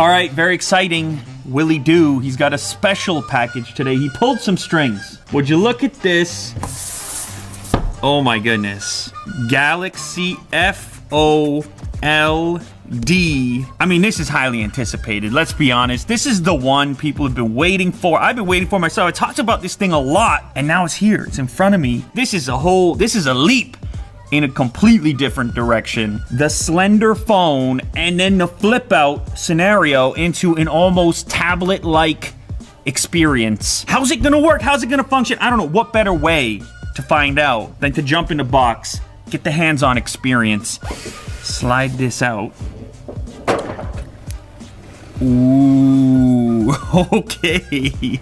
All right, very exciting. Willie Doo, he's got a special package today. He pulled some strings. Would you look at this? Oh my goodness. Galxsy FOLD. I mean, this is highly anticipated. Let's be honest. This is the one people have been waiting for. I've been waiting for myself. I talked about this thing a lot, and now it's here. It's in front of me. This is a leap in a completely different direction. The slender phone and then the flip out scenario into an almost tablet-like experience. How's it gonna work? How's it gonna function? I don't know. What better way to find out than to jump in the box, get the hands-on experience, slide this out. Ooh, okay.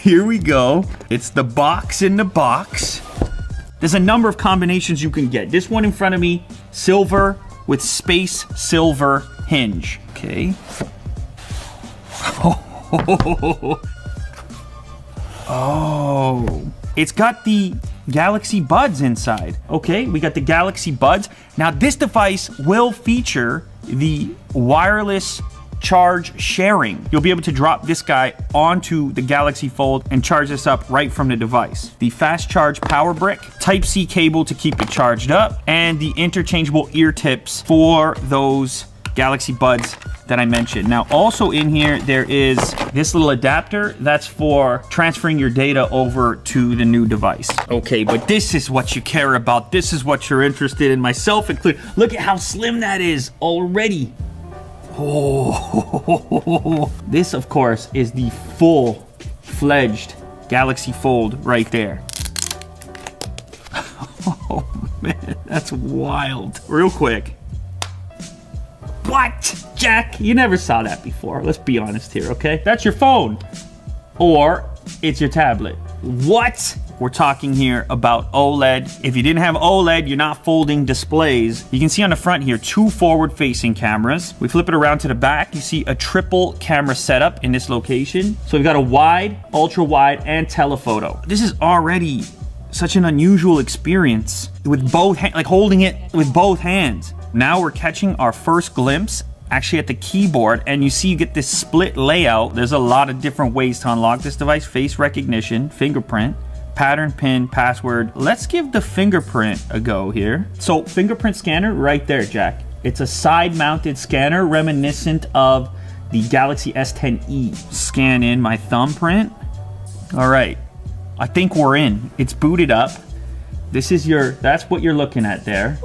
Here we go. It's the box in the box. There's a number of combinations you can get. This one in front of me, silver with space silver hinge. Okay. Oh. It's got the Galaxy Buds inside. Okay, we got the Galaxy Buds. Now this device will feature the wireless charge sharing. You'll be able to drop this guy onto the Galaxy Fold and charge this up right from the device. The fast charge power brick, Type-C cable to keep it charged up, and the interchangeable ear tips for those Galaxy Buds that I mentioned. Now also in here, there is this little adapter that's for transferring your data over to the new device. Okay, but this is what you care about. This is what you're interested in, myself included. Look at how slim that is already. Oh, this of course is the full-fledged Galaxy Fold right there. Oh man, that's wild. Real quick. What? Jack, you never saw that before. Let's be honest here, okay? That's your phone. Or it's your tablet. What? We're talking here about OLED. If you didn't have OLED, you're not folding displays. You can see on the front here, 2 forward-facing cameras. We flip it around to the back. You see a triple camera setup in this location. So we've got a wide, ultra-wide, and telephoto. This is already such an unusual experience with both like holding it with both hands. Now we're catching our first glimpse actually at the keyboard, and you see you get this split layout. There's a lot of different ways to unlock this device. Face recognition, fingerprint, pattern, pin, password. Let's give the fingerprint a go here. So fingerprint scanner right there, Jack. It's a side-mounted scanner reminiscent of the Galaxy S10e. Scan in my thumbprint. All right, I think we're in. It's booted up. This is that's what you're looking at there.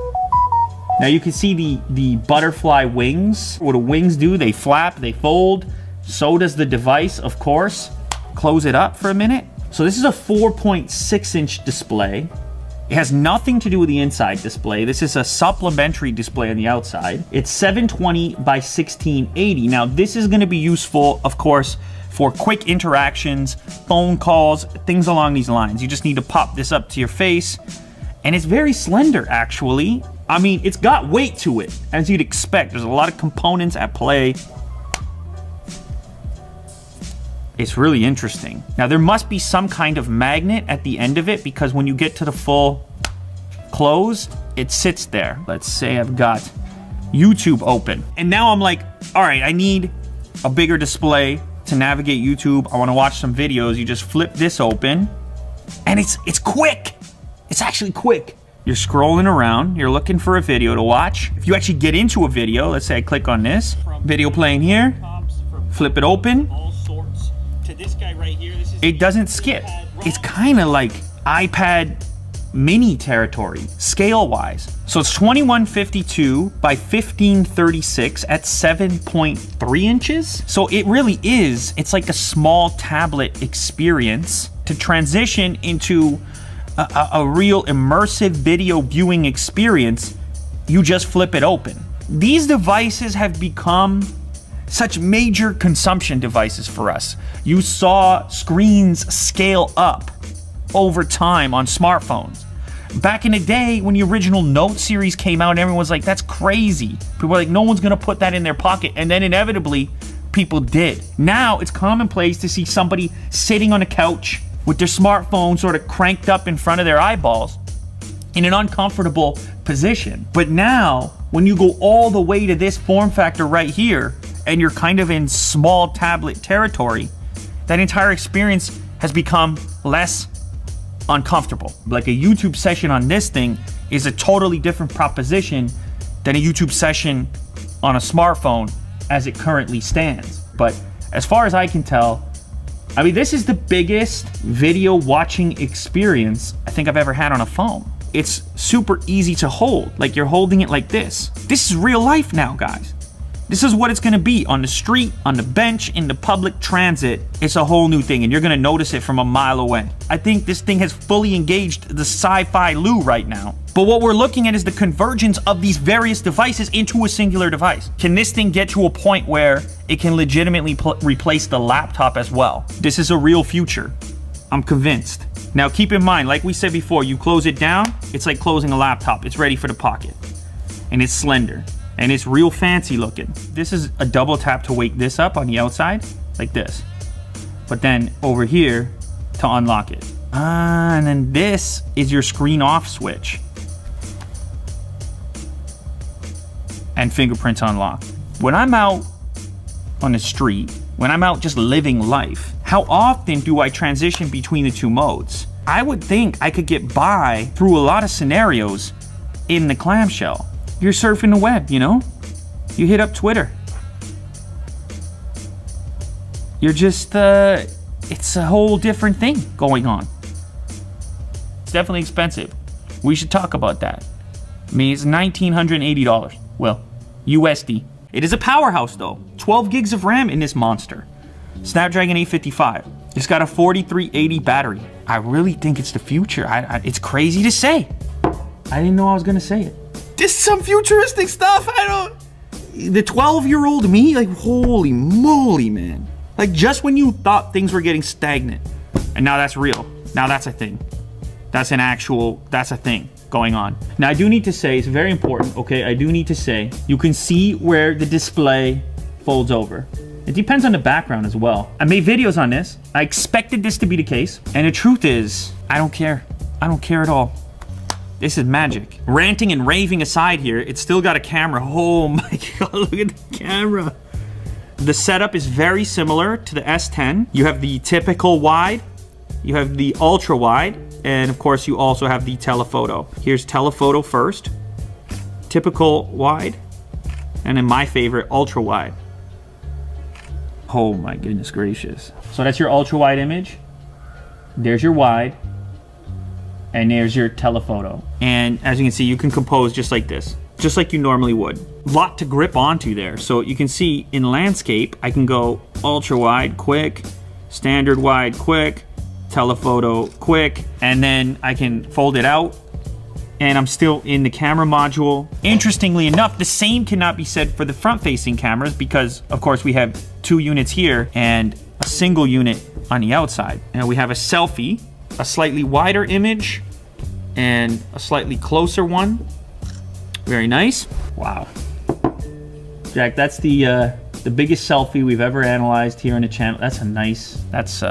Now you can see the butterfly wings. What do wings do? They flap, they fold. So does the device, of course. Close it up for a minute. So this is a 4.6-inch display. It has nothing to do with the inside display. This is a supplementary display on the outside. It's 720 by 1680. Now this is gonna be useful, of course, for quick interactions, phone calls, things along these lines. You just need to pop this up to your face. And it's very slender, actually. I mean, it's got weight to it, as you'd expect. There's a lot of components at play. It's really interesting. Now, there must be some kind of magnet at the end of it, because when you get to the full close, it sits there. Let's say I've got YouTube open. And now I'm like, all right, I need a bigger display to navigate YouTube. I want to watch some videos. You just flip this open, and it's quick. It's actually quick. You're scrolling around, you're looking for a video to watch. If you actually get into a video, let's say I click on this, video playing here, flip it open, it doesn't skip. It's kind of like iPad mini territory, scale-wise. So it's 2152 by 1536 at 7.3 inches. So it really is, it's like a small tablet experience to transition into a real immersive video viewing experience. You just flip it open. These devices have become such major consumption devices for us. You saw screens scale up over time on smartphones. Back in the day, when the original Note series came out, everyone was like, that's crazy. People were like, no one's gonna put that in their pocket. And then inevitably, people did. Now, it's commonplace to see somebody sitting on a couch with their smartphone sort of cranked up in front of their eyeballs in an uncomfortable position. But now, when you go all the way to this form factor right here, and you're kind of in small tablet territory, that entire experience has become less uncomfortable. Like a YouTube session on this thing is a totally different proposition than a YouTube session on a smartphone as it currently stands. But as far as I can tell, I mean, this is the biggest video watching experience I think I've ever had on a phone. It's super easy to hold, like you're holding it like this. This is real life now, guys. This is what it's gonna be on the street, on the bench, in the public transit. It's a whole new thing, and you're gonna notice it from a mile away. I think this thing has fully engaged the sci-fi Lou right now. But what we're looking at is the convergence of these various devices into a singular device. Can this thing get to a point where it can legitimately replace the laptop as well? This is a real future. I'm convinced. Now keep in mind, like we said before, you close it down, it's like closing a laptop. It's ready for the pocket. And it's slender. And it's real fancy looking. This is a double tap to wake this up on the outside, like this. But then over here to unlock it. And then this is your screen off switch. And fingerprints unlock. When I'm out on the street, when I'm out just living life, how often do I transition between the two modes? I would think I could get by through a lot of scenarios in the clamshell. You're surfing the web, you know? You hit up Twitter. You're just, it's a whole different thing going on. It's definitely expensive. We should talk about that. I mean, it's $1,980. Well, USD. It is a powerhouse though. 12 gigs of RAM in this monster. Snapdragon 855. It's got a 4380 battery. I really think it's the future. It's crazy to say. I didn't know I was gonna say it. This is some futuristic stuff. The 12-year-old me, like, holy moly, man. Like, just when you thought things were getting stagnant, and now that's real. Now that's a thing. That's a thing going on. Now I do need to say, it's very important, okay? I do need to say, you can see where the display folds over. It depends on the background as well. I made videos on this. I expected this to be the case. And the truth is, I don't care. I don't care at all. This is magic. Ranting and raving aside here, it's still got a camera. Oh my God, look at the camera. The setup is very similar to the S10. You have the typical wide, you have the ultra wide, and of course you also have the telephoto. Here's telephoto first, typical wide, and then my favorite, ultra wide. Oh my goodness gracious. So that's your ultra wide image. There's your wide. And there's your telephoto. And as you can see, you can compose just like this, just like you normally would. Lot to grip onto there. So you can see in landscape, I can go ultra wide, quick, standard wide, quick, telephoto, quick, and then I can fold it out and I'm still in the camera module. Interestingly enough, the same cannot be said for the front-facing cameras because of course we have 2 units here and a single unit on the outside. And we have a selfie, a slightly wider image and a slightly closer one. Very nice. Wow. Jack, that's the biggest selfie we've ever analyzed here on the channel. That's a nice, that's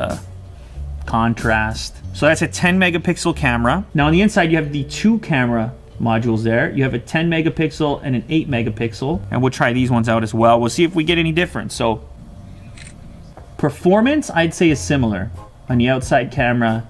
contrast. So that's a 10 megapixel camera. Now on the inside, you have the 2 camera modules there. You have a 10 megapixel and an 8 megapixel. And we'll try these ones out as well. We'll see if we get any difference. So performance, I'd say is similar on the outside camera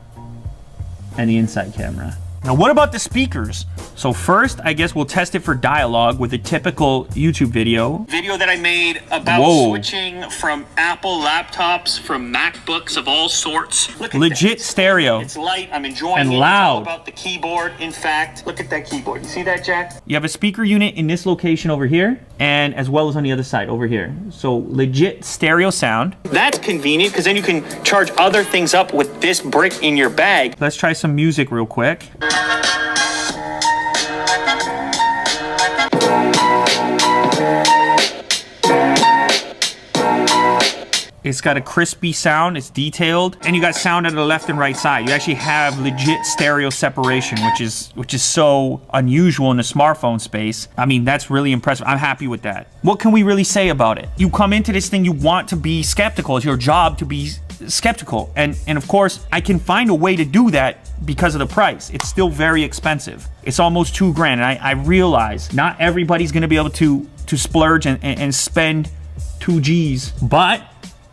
and the inside camera. Now what about the speakers? So first, I guess we'll test it for dialogue with a typical YouTube video. Video that I made about switching from Apple laptops, from MacBooks of all sorts. Look at legit that. Stereo. It's light, I'm enjoying and it. Loud. It's all about the keyboard, in fact. Look at that keyboard, you see that, Jack? You have a speaker unit in this location over here, and as well as on the other side over here. So legit stereo sound. That's convenient, because then you can charge other things up with this brick in your bag. Let's try some music real quick. It's got a crispy sound, it's detailed, and you got sound at the left and right side. You actually have legit stereo separation, which is so unusual in the smartphone space. I mean, that's really impressive. I'm happy with that. What can we really say about it? You come into this thing, you want to be skeptical. It's your job to be skeptical. And of course, I can find a way to do that because of the price. It's still very expensive. It's almost $2 grand. And I realize not everybody's gonna be able to splurge and spend 2 G's. But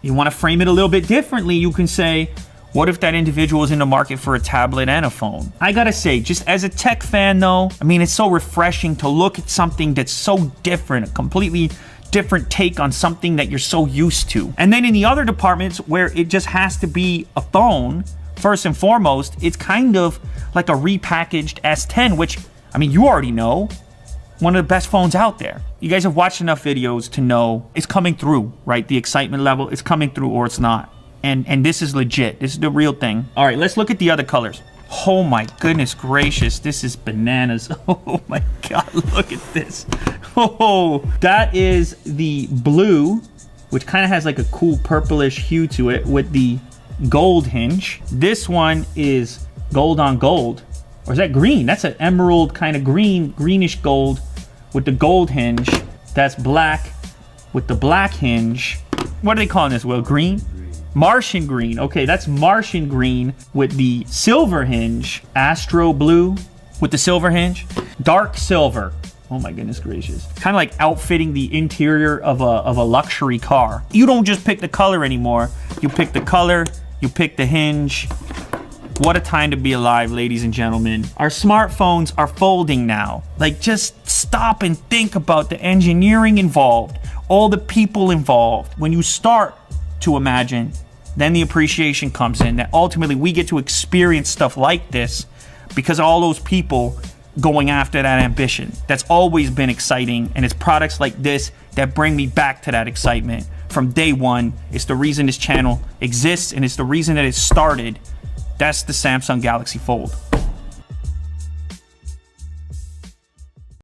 you want to frame it a little bit differently. You can say, what if that individual is in the market for a tablet and a phone? I gotta say, just as a tech fan though, I mean, it's so refreshing to look at something that's so different, a completely different take on something that you're so used to. And then in the other departments where it just has to be a phone, first and foremost, it's kind of like a repackaged S10, which, I mean, you already know, one of the best phones out there. You guys have watched enough videos to know it's coming through, right? The excitement level, it's coming through or it's not. And this is legit. This is the real thing. All right, let's look at the other colors. Oh my goodness gracious, this is bananas. Oh my God, look at this. Oh, that is the blue, which kind of has like a cool purplish hue to it with the gold hinge. This one is gold on gold. Or is that green? That's an emerald kind of greenish gold with the gold hinge. That's black with the black hinge. What are they calling this, Will? Green? Martian green. Okay, that's Martian green with the silver hinge. Astro blue with the silver hinge. Dark silver. Oh my goodness gracious. Kind of like outfitting the interior of a luxury car. You don't just pick the color anymore. You pick the color, you pick the hinge. What a time to be alive, ladies and gentlemen. Our smartphones are folding now. Like, just stop and think about the engineering involved, all the people involved. When you start to imagine, then the appreciation comes in, that ultimately we get to experience stuff like this because of all those people going after that ambition. That's always been exciting, and it's products like this that bring me back to that excitement from day one. It's the reason this channel exists, and it's the reason that it started. That's the Samsung Galaxy Fold.